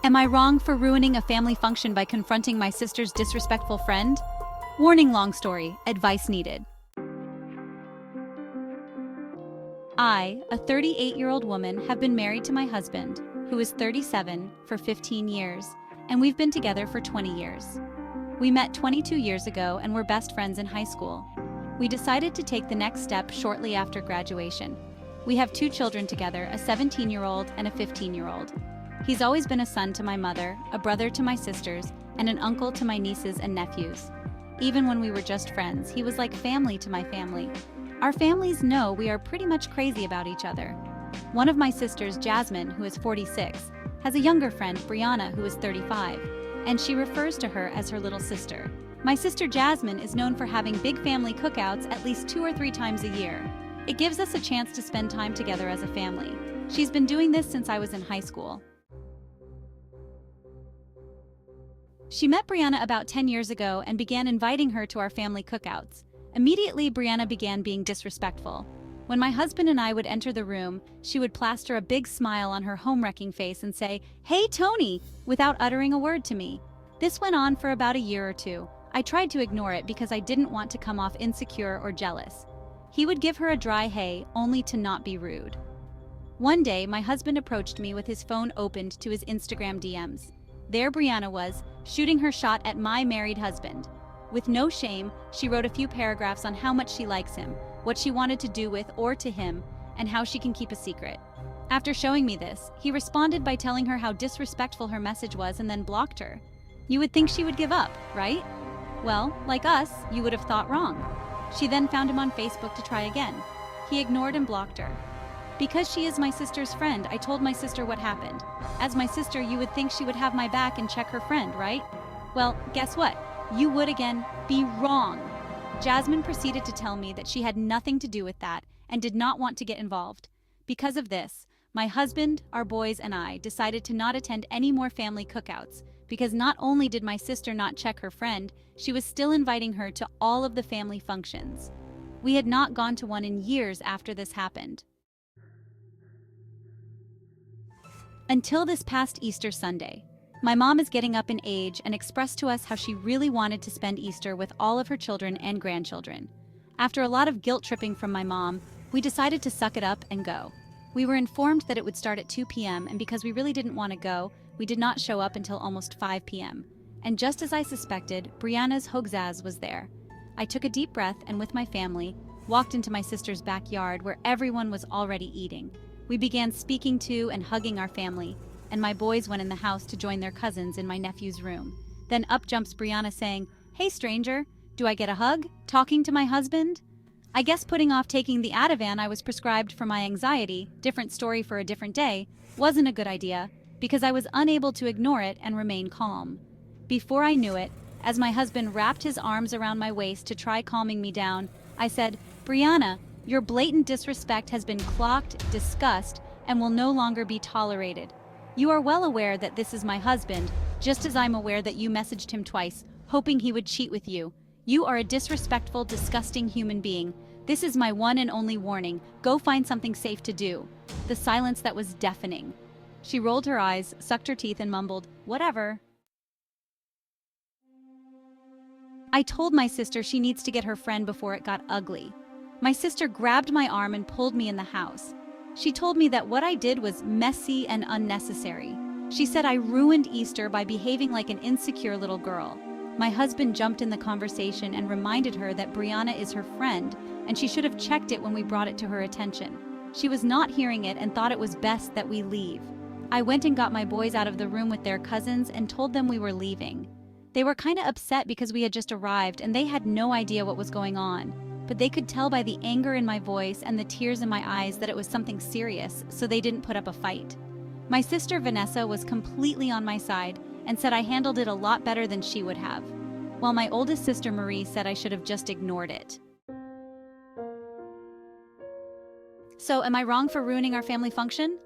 Am I wrong for ruining a family function by confronting my sister's disrespectful friend? Warning, long story, advice needed. I, a 38-year-old woman, have been married to my husband, who is 37, for 15 years, and we've been together for 20 years. We met 22 years ago and were best friends in high school. We decided to take the next step shortly after graduation. We have 2 children together, a 17-year-old and a 15-year-old. He's always been a son to my mother, a brother to my sisters, and an uncle to my nieces and nephews. Even when we were just friends, he was like family to my family. Our families know we are pretty much crazy about each other. One of my sisters, Jasmine, who is 46, has a younger friend, Brianna, who is 35, and she refers to her as her little sister. My sister Jasmine is known for having big family cookouts at least 2 or 3 times a year. It gives us a chance to spend time together as a family. She's been doing this since I was in high school. She met Brianna about 10 years ago and began inviting her to our family cookouts. Immediately, Brianna began being disrespectful. When my husband and I would enter the room, she would plaster a big smile on her home-wrecking face and say, "Hey, Tony," without uttering a word to me. This went on for about a year or 2. I tried to ignore it because I didn't want to come off insecure or jealous. He would give her a dry hey, only to not be rude. One day, my husband approached me with his phone opened to his Instagram DMs. There Brianna was, shooting her shot at my married husband. With no shame, she wrote a few paragraphs on how much she likes him, what she wanted to do with or to him, and how she can keep a secret. After showing me this, he responded by telling her how disrespectful her message was and then blocked her. You would think she would give up, right? Well, like us, you would have thought wrong. She then found him on Facebook to try again. He ignored and blocked her. Because she is my sister's friend, I told my sister what happened. As my sister, you would think she would have my back and check her friend, right? Well, guess what? You would again be wrong. Jasmine proceeded to tell me that she had nothing to do with that and did not want to get involved. Because of this, my husband, our boys, and I decided to not attend any more family cookouts because not only did my sister not check her friend, she was still inviting her to all of the family functions. We had not gone to one in years after this happened. Until this past Easter Sunday. My mom is getting up in age and expressed to us how she really wanted to spend Easter with all of her children and grandchildren. After a lot of guilt tripping from my mom, we decided to suck it up and go. We were informed that it would start at 2 p.m. and because we really didn't want to go, we did not show up until almost 5 p.m. And just as I suspected, Brianna's Hogzaz was there. I took a deep breath and with my family, walked into my sister's backyard where everyone was already eating. We began speaking to and hugging our family, and my boys went in the house to join their cousins in my nephew's room. Then up jumps Brianna saying, "Hey stranger, do I get a hug? Talking to my husband?" I guess putting off taking the Ativan I was prescribed for my anxiety, different story for a different day, wasn't a good idea because I was unable to ignore it and remain calm. Before I knew it, as my husband wrapped his arms around my waist to try calming me down, I said, "Brianna, your blatant disrespect has been clocked, discussed, and will no longer be tolerated. You are well aware that this is my husband, just as I'm aware that you messaged him twice, hoping he would cheat with you. You are a disrespectful, disgusting human being. This is my one and only warning. Go find something safe to do." The silence that was deafening. She rolled her eyes, sucked her teeth, and mumbled, "Whatever." I told my sister she needs to get her friend before it got ugly. My sister grabbed my arm and pulled me in the house. She told me that what I did was messy and unnecessary. She said I ruined Easter by behaving like an insecure little girl. My husband jumped in the conversation and reminded her that Brianna is her friend, and she should have checked it when we brought it to her attention. She was not hearing it and thought it was best that we leave. I went and got my boys out of the room with their cousins and told them we were leaving. They were kind of upset because we had just arrived and they had no idea what was going on. But they could tell by the anger in my voice and the tears in my eyes that it was something serious, so they didn't put up a fight. My sister Vanessa was completely on my side and said I handled it a lot better than she would have, while my oldest sister Marie said I should have just ignored it. So am I wrong for ruining our family function?